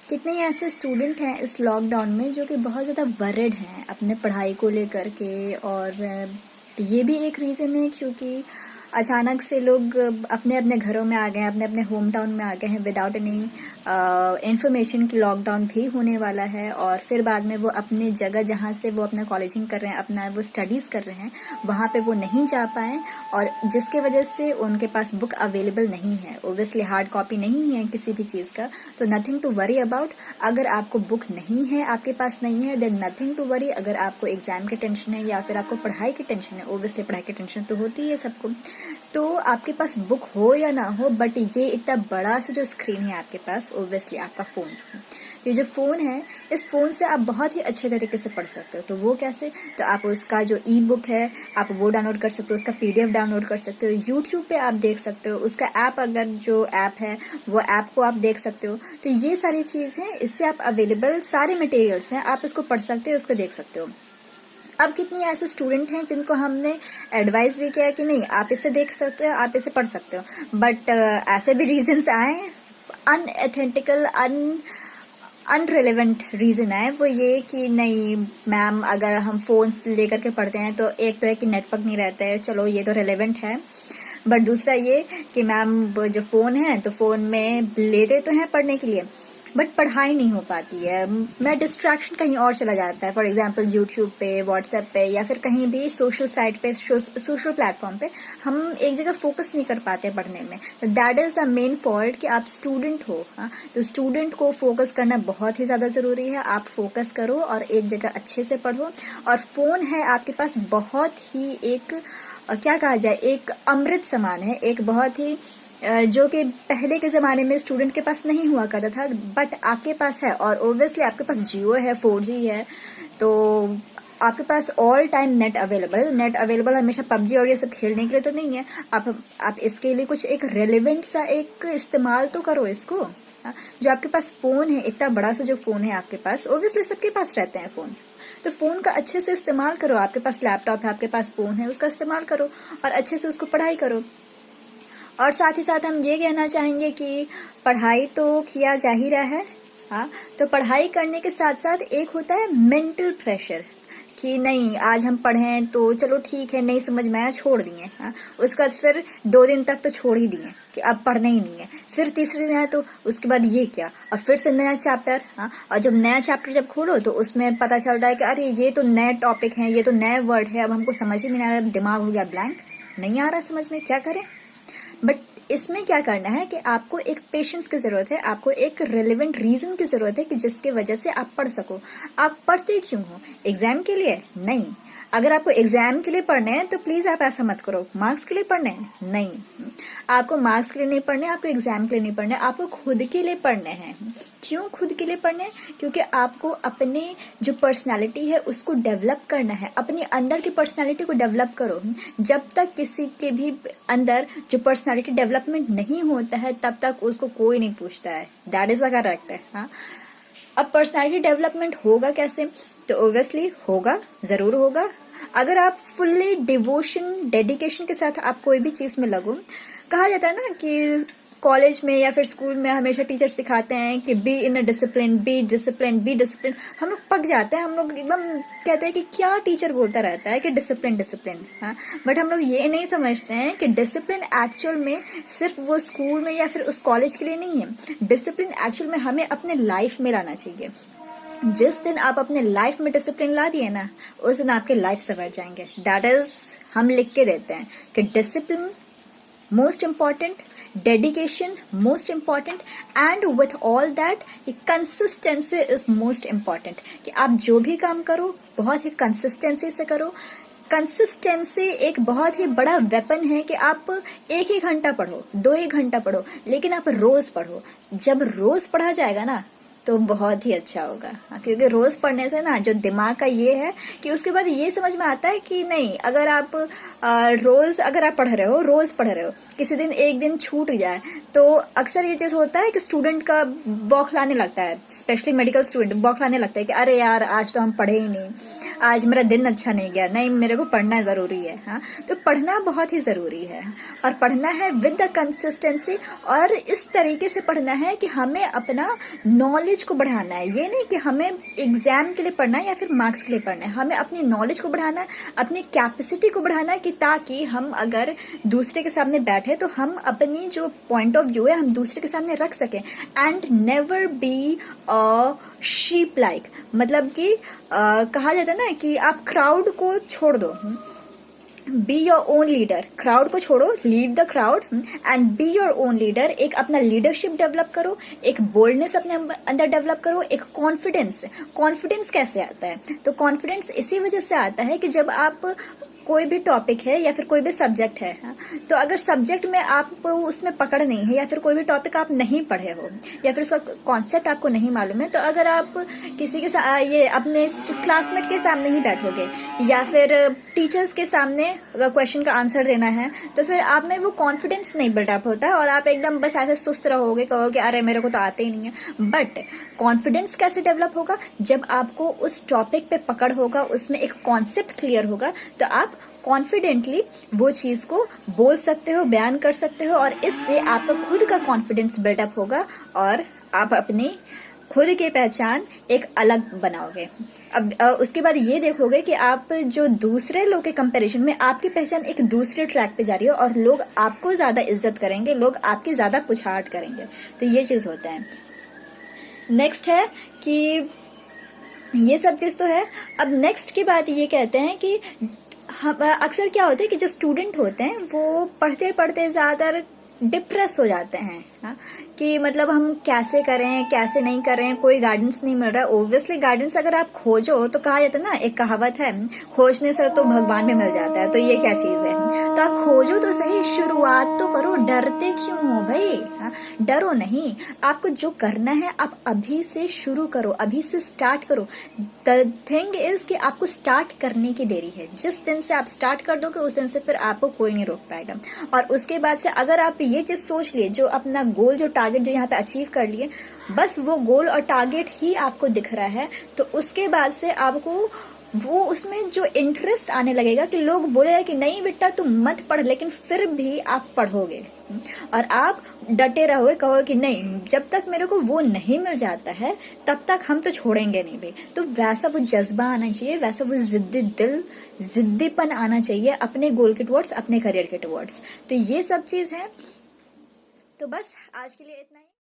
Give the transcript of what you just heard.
कितने ही ऐसे स्टूडेंट हैं इस लॉकडाउन में जो कि बहुत ज़्यादा वरिड हैं अपने पढ़ाई को लेकर के। और ये भी एक रीज़न है क्योंकि अचानक से लोग अपने अपने घरों में आ गए हैं, अपने अपने होम टाउन में आ गए हैं विदाउट एनी इन्फॉर्मेशन कि लॉकडाउन भी होने वाला है। और फिर बाद में वो अपने जगह जहाँ से वो अपना कॉलेजिंग कर रहे हैं, अपना वो स्टडीज़ कर रहे हैं, वहाँ पे वो नहीं जा पाए और जिसके वजह से उनके पास बुक अवेलेबल नहीं है। ओब्वियसली हार्ड कॉपी नहीं है किसी भी चीज़ का, तो नथिंग टू वरी अबाउट। अगर आपको बुक नहीं है, आपके पास नहीं है, देन नथिंग टू वरी। अगर आपको एग्जाम की टेंशन है या फिर आपको पढ़ाई की टेंशन है, ओब्वियसली पढ़ाई की टेंशन तो होती है सबको, तो आपके पास बुक हो या ना हो, बट ये इतना बड़ा सा जो स्क्रीन है आपके पास, ओब्वियसली आपका फ़ोन है। तो ये जो फ़ोन है, इस फ़ोन से आप बहुत ही अच्छे तरीके से पढ़ सकते हो। तो वो कैसे? तो आप उसका जो ई बुक है आप वो डाउनलोड कर सकते हो, उसका PDF डाउनलोड कर सकते हो, यूट्यूब पे आप देख सकते हो, उसका ऐप अगर जो ऐप है वो ऐप को आप देख सकते हो। तो ये सारी चीज़ है, इससे आप अवेलेबल सारे मटेरियल्स हैं, आप इसको पढ़ सकते हो, उसको देख सकते हो। अब कितनी ऐसे स्टूडेंट हैं जिनको हमने एडवाइस भी किया कि नहीं आप इसे देख सकते हो, आप इसे पढ़ सकते हो, बट ऐसे भी रीजंस आए, अनएथेंटिकल अनरिलेवेंट रीजन है। वो ये कि नहीं मैम, अगर हम फोन लेकर के पढ़ते हैं तो एक तो है कि नेटवर्क नहीं रहता है, चलो ये तो रिलेवेंट है, बट दूसरा ये कि मैम जो फोन है तो फोन में लेते तो हैं पढ़ने के लिए, बट पढ़ाई नहीं हो पाती है, मैं डिस्ट्रैक्शन कहीं और चला जाता है। फॉर एग्जांपल यूट्यूब पे, व्हाट्सएप पे या फिर कहीं भी सोशल साइट पे, सोशल प्लेटफॉर्म पे हम एक जगह फोकस नहीं कर पाते पढ़ने में। तो that is the main fault कि आप स्टूडेंट हो। हाँ, तो स्टूडेंट को फोकस करना बहुत ही ज्यादा जरूरी है। आप फोकस करो और एक जगह अच्छे से पढ़ो। और फोन है आपके पास बहुत ही एक क्या कहा जाए, एक अमृत समान है, एक बहुत ही जो कि पहले के ज़माने में स्टूडेंट के पास नहीं हुआ करता था, बट आपके पास है। और ओब्वियसली आपके पास जियो है, 4G है, तो आपके पास ऑल टाइम नेट अवेलेबल हमेशा पबजी और ये सब खेलने के लिए तो नहीं है। आप इसके लिए कुछ एक रेलिवेंट सा एक इस्तेमाल तो करो इसको। जो आपके पास फ़ोन है, इतना बड़ा सा जो फ़ोन है आपके पास, ओब्वियसली सबके पास रहते हैं फ़ोन, तो फ़ोन का अच्छे से इस्तेमाल करो। आपके पास लैपटॉप है, आपके पास फ़ोन है, उसका इस्तेमाल करो और अच्छे से उसको पढ़ाई करो। और साथ ही साथ हम ये कहना चाहेंगे कि पढ़ाई तो किया जा ही रहा है। हाँ, तो पढ़ाई करने के साथ साथ एक होता है मेंटल प्रेशर कि नहीं आज हम पढ़ें तो चलो ठीक है, नहीं समझ में आया छोड़ दिए। हाँ, उसके बाद फिर 2 दिन तक तो छोड़ ही दिए कि अब पढ़ना ही नहीं है। फिर तीसरे दिन आया तो उसके बाद ये क्या, और फिर से नया चैप्टर। हाँ, और जब नया चैप्टर जब खोलो तो उसमें पता चलता है कि अरे ये तो नए टॉपिक है, ये तो नए वर्ड है, अब हमको समझ ही नहीं आ रहा, दिमाग हो गया ब्लैंक, नहीं आ रहा समझ में, क्या करें। बट इसमें क्या करना है कि आपको एक पेशेंस की जरूरत है, आपको एक रेलेवेंट रीजन की जरूरत है कि जिसकी वजह से आप पढ़ सको। आप पढ़ते क्यों हो? एग्जाम के लिए? नहीं। अगर आपको एग्जाम के लिए पढ़ने हैं तो प्लीज आप ऐसा मत करो। मार्क्स के लिए पढ़ने हैं? नहीं, आपको मार्क्स के लिए नहीं पढ़ने, आपको एग्जाम के लिए नहीं पढ़ने, आपको खुद के लिए पढ़ने हैं। क्यों खुद के लिए पढ़ने हैं? क्योंकि आपको अपने जो पर्सनालिटी है उसको डेवलप करना है। अपने अंदर की पर्सनालिटी को डेवलप करो। जब तक किसी के भी अंदर जो पर्सनालिटी डेवलपमेंट नहीं होता है तब तक उसको कोई नहीं पूछता है। दैट इज द करेक्ट है। हाँ, अब पर्सनालिटी डेवलपमेंट होगा कैसे? तो ओब्वियसली होगा, जरूर होगा, अगर आप फुल्ली डिवोशन डेडिकेशन के साथ आप कोई भी चीज में लगो। कहा जाता है ना कि कॉलेज में या फिर स्कूल में हमेशा टीचर सिखाते हैं कि be in a discipline, be discipline, be discipline. हम लोग पक जाते हैं, हम लोग एकदम कहते हैं कि क्या टीचर बोलता रहता है कि डिसिप्लिन डिसिप्लिन। हाँ, बट हम लोग ये नहीं समझते हैं कि डिसिप्लिन एक्चुअल में सिर्फ वो स्कूल में या फिर उस कॉलेज के लिए नहीं है। डिसिप्लिन एक्चुअल में हमें अपने लाइफ में लाना चाहिए। जिस दिन आप अपने लाइफ में डिसिप्लिन ला दिए ना, उस दिन आपके लाइफ संवर जाएंगे। दैट इज हम लिख के देते हैं कि discipline most important, dedication most important, and with all that consistency is most important. कि आप जो भी काम करो बहुत ही कंसिस्टेंसी से करो। कंसिस्टेंसी एक बहुत ही बड़ा वेपन है कि आप 1 घंटा पढ़ो, 2 घंटा पढ़ो, लेकिन आप रोज पढ़ो। जब रोज पढ़ा जाएगा ना तो बहुत ही अच्छा होगा। क्योंकि रोज पढ़ने से ना जो दिमाग का ये है कि उसके बाद ये समझ में आता है कि नहीं, अगर आप रोज अगर आप पढ़ रहे हो, रोज पढ़ रहे हो, किसी दिन एक दिन छूट जाए तो अक्सर ये चीज होता है कि स्टूडेंट का बौखलाने लगता है, स्पेशली मेडिकल स्टूडेंट बौखलाने लगता है कि अरे यार आज तो हम पढ़े ही नहीं, आज मेरा दिन अच्छा नहीं गया, नहीं मेरे को पढ़ना जरूरी है। हाँ, तो पढ़ना बहुत ही जरूरी है और पढ़ना है विद द कंसिस्टेंसी। और इस तरीके से पढ़ना है कि हमें अपना नॉलेज नॉलेज को बढ़ाना है। ये नहीं कि हमें एग्जाम के लिए पढ़ना है या फिर मार्क्स के लिए पढ़ना है, हमें अपनी नॉलेज को बढ़ाना है, अपनी कैपेसिटी को बढ़ाना है, कि ताकि हम अगर दूसरे के सामने बैठे तो हम अपनी जो पॉइंट ऑफ व्यू है हम दूसरे के सामने रख सकें। And never be a sheep like, मतलब कि कहा जाता है ना कि आप क्राउड को छोड़ दो, be your own leader. Crowd को छोड़ो, lead the crowd and be your own leader. एक अपना लीडरशिप डेवलप करो, एक बोल्डनेस अपने अंदर डेवलप करो, एक कॉन्फिडेंस। कॉन्फिडेंस कैसे आता है? तो कॉन्फिडेंस इसी वजह से आता है कि जब आप कोई भी टॉपिक है या फिर कोई भी सब्जेक्ट है, तो अगर सब्जेक्ट में आप उसमें पकड़ नहीं है या फिर कोई भी टॉपिक आप नहीं पढ़े हो या फिर उसका कॉन्सेप्ट आपको नहीं मालूम है, तो अगर आप किसी के साथ ये अपने क्लासमेट के सामने ही बैठोगे या फिर टीचर्स के सामने अगर क्वेश्चन का आंसर देना है, तो फिर आप में वो कॉन्फिडेंस नहीं बिल्डअप होता है और आप एकदम बस ऐसे सुस्त रहोगे, कहोगे अरे मेरे को तो आते ही नहीं है। बट कॉन्फिडेंस कैसे डेवलप होगा? जब आपको उस टॉपिक पे पकड़ होगा, उसमें एक कॉन्सेप्ट क्लियर होगा, तो आप कॉन्फिडेंटली वो चीज को बोल सकते हो, बयान कर सकते हो और इससे आपका खुद का कॉन्फिडेंस बिल्डअप होगा और आप अपनी खुद की पहचान एक अलग बनाओगे। अब उसके बाद ये देखोगे कि आप जो दूसरे लोग के कंपैरिजन में आपकी पहचान एक दूसरे ट्रैक पे जा रही है और लोग आपको ज्यादा इज्जत करेंगे, लोग आपकी ज्यादा पुछाहट करेंगे। तो ये चीज होता है। नेक्स्ट है कि ये सब चीज तो है। अब नेक्स्ट की बात ये कहते हैं कि अक्सर क्या होता है कि जो स्टूडेंट होते हैं वो पढ़ते पढ़ते ज्यादातर डिप्रेस हो जाते हैं ना, कि मतलब हम कैसे करें कैसे नहीं करें, कोई गाइडेंस नहीं मिल रहा है। ओब्वियसली गाइडेंस अगर आप खोजो तो कहा जाता है ना, एक कहावत है, खोजने से तो भगवान भी मिल जाता है। तो ये क्या चीज है? तो आप खोजो तो सही, शुरुआत तो करो। डरते क्यों हो भाई? डरो नहीं, आपको जो करना है आप अभी से शुरू करो, अभी से स्टार्ट करो। द थिंग इज कि आपको स्टार्ट करने की देरी है। जिस दिन से आप स्टार्ट कर दोगे उस दिन से फिर आपको कोई नहीं रोक पाएगा। और उसके बाद से अगर आप ये चीज सोच लिए, जो अपना गोल, जो टारगेट जो यहाँ पे अचीव कर लिए, बस वो गोल और टारगेट ही आपको दिख रहा है, तो उसके बाद से आपको वो उसमें जो इंटरेस्ट आने लगेगा कि लोग बोलेगा कि नहीं बेटा तुम मत पढ़, लेकिन फिर भी आप पढ़ोगे और आप डटे रहोगे, कहोगे कि नहीं, जब तक मेरे को वो नहीं मिल जाता है तब तक हम तो छोड़ेंगे नहीं भाई। तो वैसा वो जज्बा आना चाहिए, वैसा वो जिद्दी दिल, जिद्दीपन आना चाहिए अपने गोल के टुवर्ड्स, अपने करियर के टुवर्ड्स। तो ये सब चीज है। तो बस आज के लिए इतना ही।